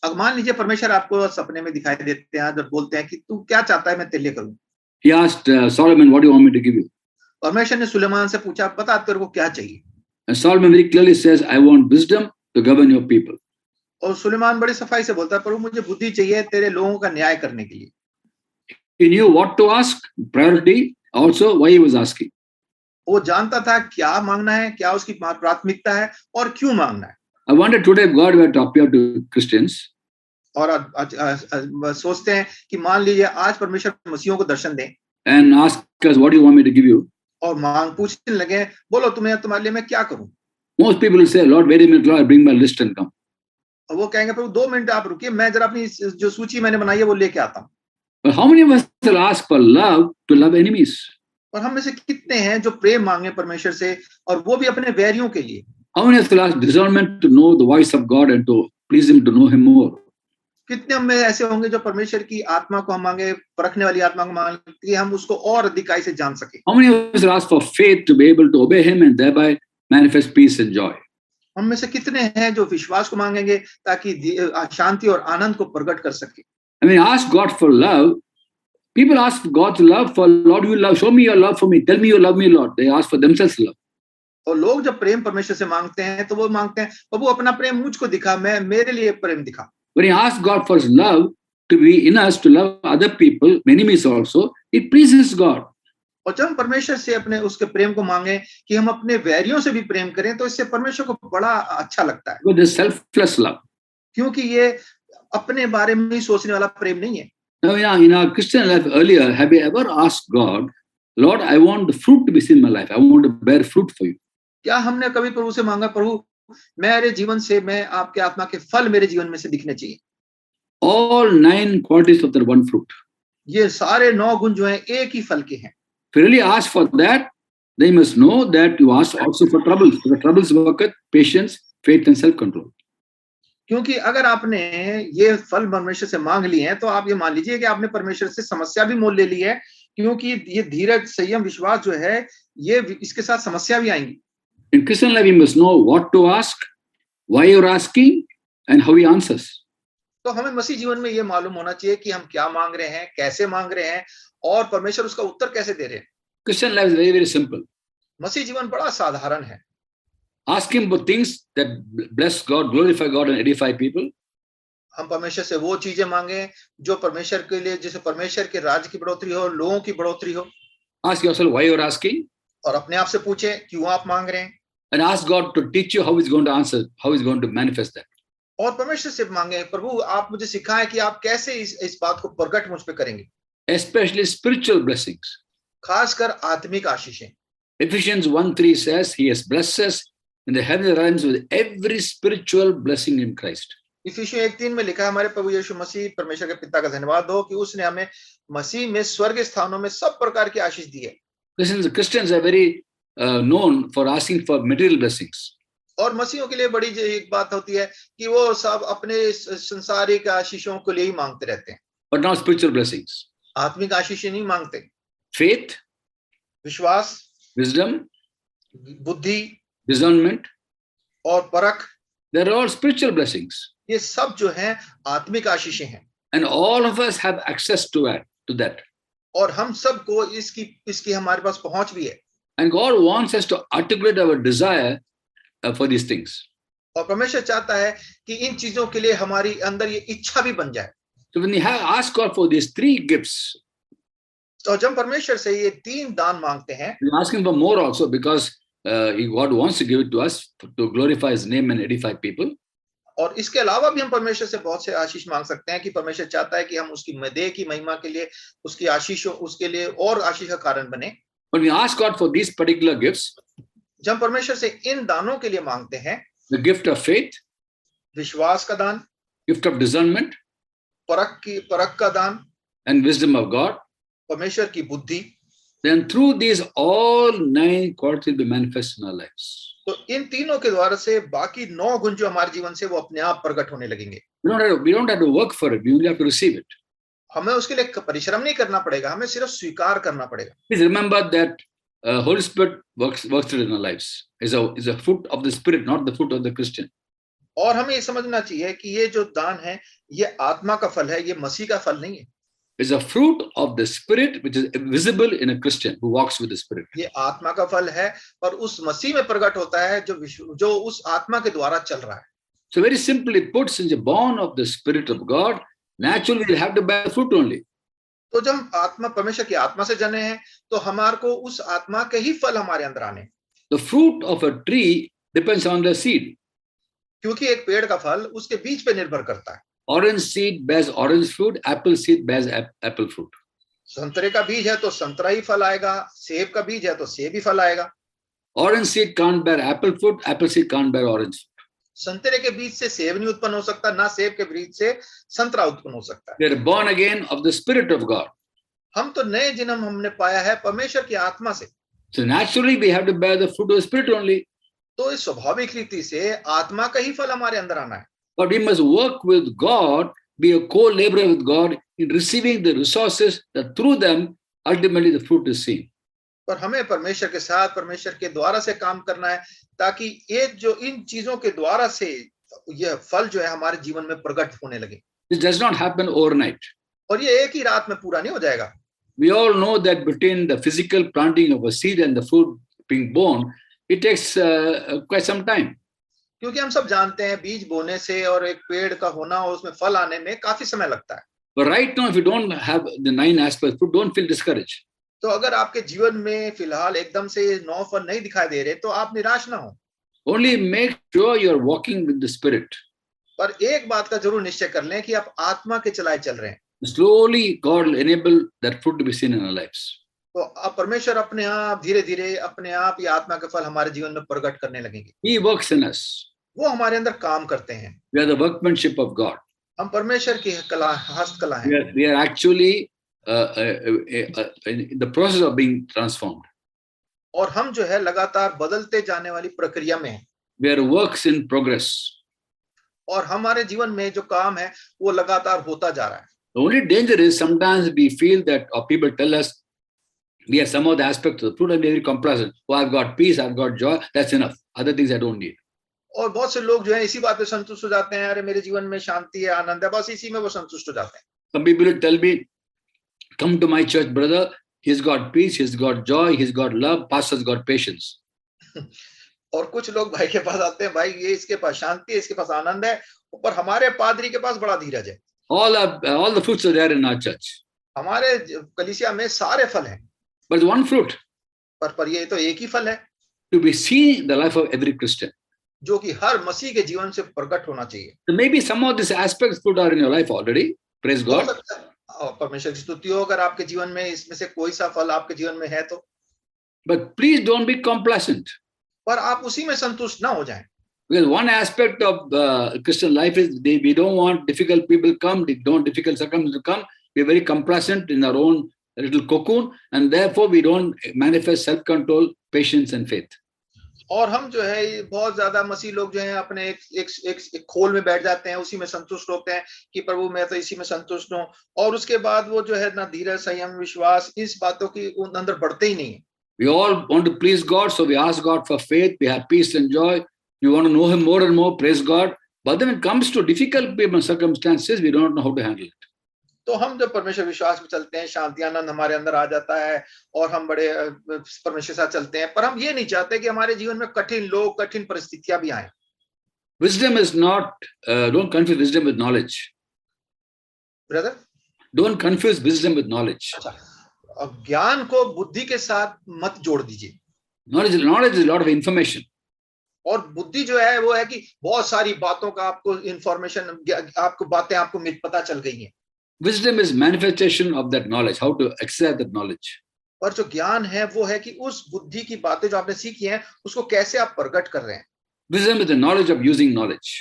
अब मान लीजिए परमेश्वर आपको सपने में दिखाई देते हैं और बोलते हैं कि तू क्या चाहता है मैं तेरे लिए करूं। He asked Solomon, what do you want me to give you? परमेश्वर ने सुलेमान से पूछा, बता तेरे को क्या चाहिए। And Solomon very clearly says, I want wisdom to govern your people. और सुलेमान बड़ी सफाई से बोलता है, प्रभु मुझे बुद्धि चाहिए तेरे लोगों का न्याय करने के लिए। He knew what to ask, priority, also why he was asking. वो जानता था क्या मांगना है, क्या उसकी प्राथमिकता है और क्यों मांगना है। I wonder today if God were to appear to Christians. और सोचते हैं कि मान लीजिए आज परमेश्वर मसीहों को दर्शन दें and ask us, what do you want me to give you? और मांग पूछने लगे, बोलो तुम्हारे लिए मैं क्या करूं। Most people will say, Lord, wait a minute, Lord, I'll bring my list and come. और वो कहेंगे, प्रभु 2 मिनट आप रुकिए, मैं जरा अपनी जो सूची मैंने बनाई है वो लेके आता हूं। But how many of us will ask for love to love enemies? और हम में से कितने हैं जो प्रेम मांगे परमेश्वर से, और वो भी अपने वैरियों के लिए। How many of us will ask discernment to know the voice of God and to please him, to know him more? कितने हम में ऐसे होंगे जो परमेश्वर की आत्मा को हम मांगे, परखने वाली आत्मा को मांगे कि हम उसको और अधिकाई से जान सके। How many of us will ask for faith to be able to obey him and thereby manifest peace and joy? हम में से कितने हैं जो विश्वास को मांगेंगे ताकि शांति और आनंद को प्रकट कर सके। I mean, ask God for love. People ask God's love for, Lord, you love, show me your love for me. Tell me you love me, Lord. They ask for themselves love. और लोग जब प्रेम परमेश्वर से मांगते हैं तो वो मांगते हैं, प्रभु अपना प्रेम मुझको दिखा, मैं मेरे लिए प्रेम दिखा। When he asks God for his love to be in us, to love other people, enemies also, it pleases God. और जब हम परमेश्वर से अपने उसके प्रेम को मांगे कि हम अपने वैरियों से भी प्रेम करें, तो इससे परमेश्वर को बड़ा अच्छा लगता है। But this selfless love. क्योंकि ये अपने बारे में ही सोचने वाला प्रेम नहीं है। Now, in our Christian life earlier, have you ever asked God, Lord, I want the fruit to be seen in my life. I want to bear fruit for you. क्या हमने कभी प्रभु से मांगा, प्रभु मेरे जीवन से, मैं आपके आत्मा के फल मेरे जीवन में से दिखने चाहिए। All 9 qualities of that one fruit. ये सारे 9 गुण जो हैं एक ही फल के हैं। If you really ask for that, they must know that you ask also for troubles. For the troubles worketh patience, faith and self-control. क्योंकि अगर आपने ये फल परमेश्वर से मांग लिए हैं तो आप ये मान लीजिए कि आपने परमेश्वर से समस्या भी मोल ले ली है, क्योंकि ये धीरज, संयम, विश्वास जो है ये इसके साथ समस्या भी आएंगी। In Christian life, you must know what to ask, why you're asking, and how he answers. तो हमें मसीह जीवन में ये मालूम होना चाहिए कि हम क्या मांग रहे हैं, कैसे मांग रहे हैं और परमेश्वर उसका उत्तर कैसे दे रहे हैं। Christian life is very, very simple. मसीह जीवन बड़ा साधारण है। Ask him for things that bless God, glorify God, and edify people. हम परमेश्वर से वो चीजें मांगे जो परमेश्वर के लिए, जिससे परमेश्वर के राज्य की बढ़ोतरी हो, लोगों की बढ़ोतरी हो। Ask yourself why you're asking, और अपने आप से पूछे क्यों आप मांग रहे हैं, and ask God to teach you how he's going to answer, how he's going to manifest that. और परमेश्वर से मांगे, प्रभु आप मुझे सिखाएं कि आप कैसे इस बात को प्रकट मुझ पे करेंगे। Especially spiritual blessings. खासकर आत्मिक आशीषें। Ephesians 1:3 says he has blessed us in the heavenly realms with every spiritual blessing in Christ. इफिसियों 1:3 में लिखा है, हमारे प्रभु यीशु मसीह परमेश्वर के पिता का धन्यवाद हो कि उसने हमें मसीह में स्वर्ग स्थानों में सब प्रकार की आशीष दी है। Christians are very known for asking for material blessings. और मसीहों के लिए बड़ी एक बात होती है कि वो सब अपने संसारिक आशीषों के लिए ही मांगते रहते हैं, but not spiritual blessings. आत्मिक आशीषें नहीं मांगते। Faith, विश्वास, wisdom, बुद्धि, discernment, और परख, they're all spiritual blessings. ये सब जो है आत्मिक आशीषें हैं। And all of us have access to that. और हम सबको इसकी हमारे पास पहुंच भी है। And God wants us to articulate our desire for these things. और परमेश्वर चाहता है कि इन चीजों के लिए हमारी अंदर ये इच्छा भी बन जाए। So when we ask God for these 3 gifts, तो जब परमेश्वर से ये 3 दान मांगते हैं, we ask him for more also because God wants to give it to us to glorify his name and edify people. और इसके अलावा भी हम परमेश्वर से बहुत से आशीष मांग सकते हैं कि परमेश्वर चाहता है कि हम उसकी देह की महिमा के लिए, उसकी आशीषों, उसके लिए और आशीष का कारण बने। When we ask God for these particular gifts, जब परमेश्वर से इन दानों के लिए मांगते हैं, the gift of faith, विश्वास का दान, gift of discernment, परख का दान, and wisdom of God, परमेश्वर की बुद्धि, then through these all 9 qualities will be manifest in our lives. तो इन तीनों के द्वारा से बाकी 9 गुण जो हमारे जीवन से वो अपने आप प्रकट होने लगेंगे। We don't have to work for it. We only have to receive it. हमें उसके लिए परिश्रम नहीं करना पड़ेगा, हमें सिर्फ स्वीकार करना पड़ेगा। Please remember that Holy Spirit works in our lives. Is a fruit of the Spirit, not the fruit of the Christian. और हमें ये समझना चाहिए कि ये जो दान है, ये आत्मा का फल है, ये मसीह का फल नहीं है। Is a fruit of the Spirit which is visible in a Christian who walks with the Spirit. ये आत्मा का फल है और उस मसीह में प्रकट होता है जो उस आत्मा के द्वारा चल रहा है। So very simply put, since you're born of the Spirit of God, naturally you'll have to bear fruit only. तो जब आत्मा, परमेश्वर की आत्मा से जने हैं, तो हमारे को उस आत्मा के ही फल हमारे अंदर आने। The fruit of a tree depends on the seed. क्योंकि एक पेड़ का फल उसके बीज पे निर्भर करता है। Orange seed bears orange fruit, apple seed bears apple fruit. संतरे का बीज है तो संतरा ही फल आएगा, सेब का बीज है तो सेब ही फल आएगा। Orange seed can't bear apple fruit, apple seed can't bear orange fruit. संतरे के बीज से सेब नहीं उत्पन्न हो सकता, ना सेब के बीज से संतरा उत्पन्न हो सकता है। We are born again of the Spirit of God. हम तो नए जन्म हमने पाया है परमेश्वर की आत्मा से। So naturally we have to bear the fruit of the Spirit only. तो इस स्वाभाविक रीति से आत्मा का ही फल हमारे अंदर आना है। But we must work with God, be a co-laborer with God in receiving the resources that through them ultimately the fruit is seen. पर हमें परमेश्वर के साथ, परमेश्वर के द्वारा से काम करना है ताकि ये जो इन चीजों के द्वारा से यह फल जो है हमारे जीवन में प्रकट होने लगे। This does not happen overnight. और ये एक ही रात में पूरा नहीं हो जाएगा। We all know that between the physical planting of a seed and the fruit being born, it takes quite some time. क्योंकि हम सब जानते हैं बीज बोने से और एक पेड़ का होना और उसमें फल आने में काफी समय लगता है। But right now, if you don't have the 9 aspects, fruit, don't feel discouraged. तो अगर आपके जीवन में फिलहाल एकदम से 9 फल नहीं दिखाई दे रहे तो आप निराश ना हो। Only make sure you are walking with the Spirit. पर एक बात का जरूर निश्चय कर लें कि आप आत्मा के चलाए चल रहे हैं। Slowly, God will enable that fruit to be seen in our lives. तो अब परमेश्वर अपने आप धीरे-धीरे अपने आप ये आत्मा के फल हमारे जीवन में प्रकट करने लगेंगे। He works in us. वो हमारे अंदर काम करते हैं। We are the workmanship of God. हम परमेश्वर की कला, हस्तकला हैं। We are actually in the process of being transformed. और हम जो है लगातार बदलते जाने वाली प्रक्रिया में हैं। We are works in progress. और हमारे जीवन में जो काम है वो लगातार होता जा रहा है। The only danger is sometimes we feel that, or people tell us, we have some of the aspects of the fruit and we're very complacent. Oh, I've got peace, I've got joy, that's enough. Other things I don't need. और बहुत से लोग जो है इसी बात पे संतुष्ट हो जाते हैं, अरे मेरे जीवन में शांति है, आनंद है, बस इसी में वो संतुष्ट हो जाते हैं। Some people will tell me, come to my church, brother. He's got peace, he's got joy, he's got love, pastor's got patience. और कुछ लोग भाई के पास आते हैं, भाई ये इसके पास शांति है, इसके पास आनंद है, पर हमारे पादरी के पास बड़ा धीरज है। All the fruits are there in our church. हमारे कलीसिया में सारे फल हैं, But there's one fruit पर ये तो एक ही फल है to be seen in the life of every Christian. जो कि हर मसीह के जीवन से प्रकट होना चाहिए। So maybe some of these aspects fruit are in your life already. Praise God. परमेश्वर की स्तुति हो अगर आपके जीवन में इसमें से कोई सा फल आपके जीवन में है तो। But please don't be complacent. पर आप उसी में संतुष्ट ना हो जाएं। Because one aspect of Christian life is we don't want difficult people come, we don't difficult circumstances to come. We're very complacent in our own little cocoon, and therefore we don't manifest self-control, patience, and faith. और हम जो है बहुत ज्यादा मसीह लोग जो हैं अपने एक खोल में बैठ जाते हैं, उसी में संतुष्ट होते हैं कि प्रभु मैं तो इसी में संतुष्ट हूँ, और उसके बाद वो जो है ना धीरज, संयम, विश्वास, इस बातों की उन अंदर बढ़ते ही नहीं है। We all want to please God, so we ask God for faith, we have peace and joy, we want to know Him more and more, praise God. But then when it comes to difficult circumstances, we don't know how to handle it. तो हम जब परमेश्वर विश्वास में चलते हैं, शांति आनंद हमारे अंदर आ जाता है और हम बड़े परमेश्वर के साथ चलते हैं, पर हम ये नहीं चाहते कि हमारे जीवन में कठिन लोग, कठिन परिस्थितियां भी आए। Wisdom is not, don't confuse wisdom with knowledge. Brother, Don't confuse wisdom with knowledge. अच्छा, ज्ञान को बुद्धि के साथ मत जोड़ दीजिए। Knowledge is a lot of information. और बुद्धि जो है वो है कि बहुत सारी बातों का आपको इंफॉर्मेशन, आपको बातें आपको पता चल गई हैं। Wisdom is manifestation of that knowledge, how to exercise that knowledge. पर जो ज्ञान है वो है कि उस बुद्धि की बातें जो आपने सीखी हैं उसको कैसे आप प्रकट कर रहे हैं। Wisdom is the knowledge of using knowledge.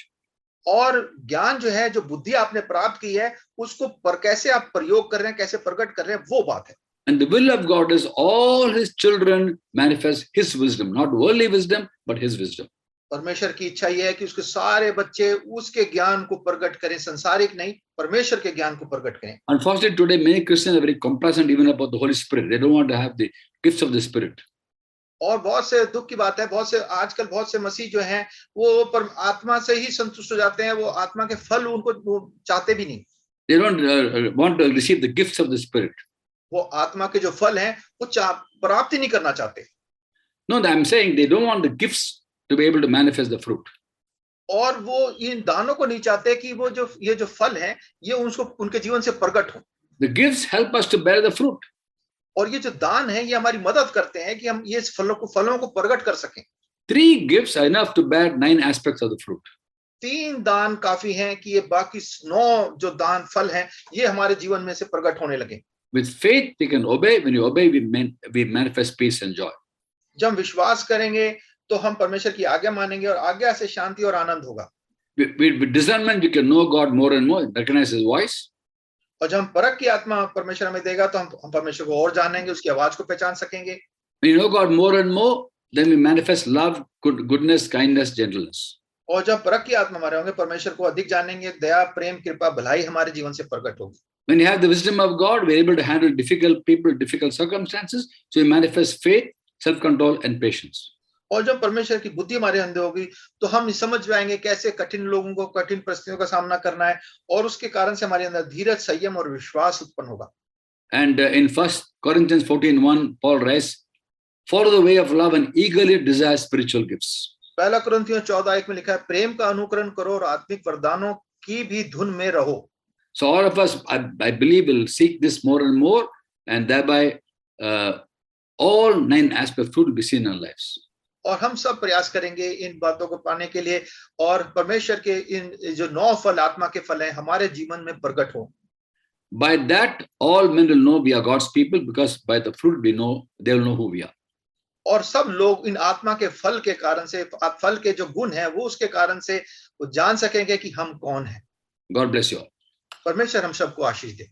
और ज्ञान जो है, जो बुद्धि आपने प्राप्त की है, उसको कैसे आप प्रयोग कर रहे हैं, कैसे प्रकट कर रहे हैं, वो बात है। And the will of God is all His children manifest His wisdom, not worldly wisdom, but His wisdom. परमेश्वर की इच्छा यह है कि उसके सारे बच्चे उसके ज्ञान को प्रकट करें, संसारिक नहीं, परमेश्वर के ज्ञान को प्रकट करें। Unfortunately, today many Christians are very complacent even about the Holy Spirit. They don't want to have the gifts of the Spirit. और बहुत से दुख की बात है, बहुत से आजकल बहुत से मसीह जो हैं वो पर आत्मा से ही संतुष्ट हो जाते हैं, वो आत्मा के फल उनको चाहते भी नहीं। They don't want to receive the gifts of the Spirit. वो आत्मा के जो फल हैं वो प्राप्त ही नहीं करना चाहते। No, I'm saying they don't want the gifts to be able to manifest the fruit. और वो इन दानों को नहीं चाहते कि वो जो ये जो फल हैं ये उसको उनके जीवन से प्रकट हो। The gifts help us to bear the fruit. और ये जो दान है ये हमारी मदद करते हैं कि हम ये फलों को प्रकट कर सकें। 3 gifts are enough to bear 9 aspects of the fruit. 3 दान काफी हैं कि ये बाकी 9 जो दान फल हैं ये हमारे जीवन में से प्रकट होने लगे। With faith we can obey. When you obey, we manifest peace and joy. जब हम विश्वास करेंगे तो हम परमेश्वर की आज्ञा मानेंगे और आज्ञा से शांति और आनंद होगा। With discernment we can know God more and more, recognize His voice. और जब हम परख की आत्मा परमेश्वर हमें देगा तो हम परमेश्वर को और जानेंगे, उसकी आवाज को पहचान सकेंगे। When you know God more and more, then we manifest love, goodness, kindness, gentleness. और जब परख की आत्मा हमारे होंगे, परमेश्वर को अधिक जानेंगे, दया, प्रेम, कृपा, भलाई हमारे जीवन से प्रकट होगी। When you have the wisdom of God, we're able to handle difficult people, difficult circumstances. So we manifest faith, self-control, and patience. और जब परमेश्वर की बुद्धि हमारे अंदर होगी तो हम समझ जाएंगे कैसे कठिन लोगों को, कठिन परिस्थितियों का सामना करना है, और उसके कारण से हमारे अंदर धीरज, संयम और विश्वास उत्पन्न होगा। And in 1 Corinthians 14:1, Paul writes, "Follow the way of love and eagerly desire spiritual gifts." पहला कुरिन्थियों 14:1 में लिखा है, प्रेम का अनुकरण करो और आत्मिक वरदानों की भी धुन में रहो। So all of us, I believe, will seek this more and more, and thereby all 9 aspects of fruit will be seen in our lives. और हम सब प्रयास करेंगे इन बातों को पाने के लिए, और परमेश्वर के इन जो 9 फल, आत्मा के फल हैं, हमारे जीवन में प्रकट हो। By that, all men will know we are God's people, because by the fruit we know, they will know who we are. और सब लोग इन आत्मा के फल के कारण से, फल के जो गुण है वो उसके कारण से वो जान सकेंगे कि हम कौन हैं। God bless you all. परमेश्वर हम सबको आशीष दे।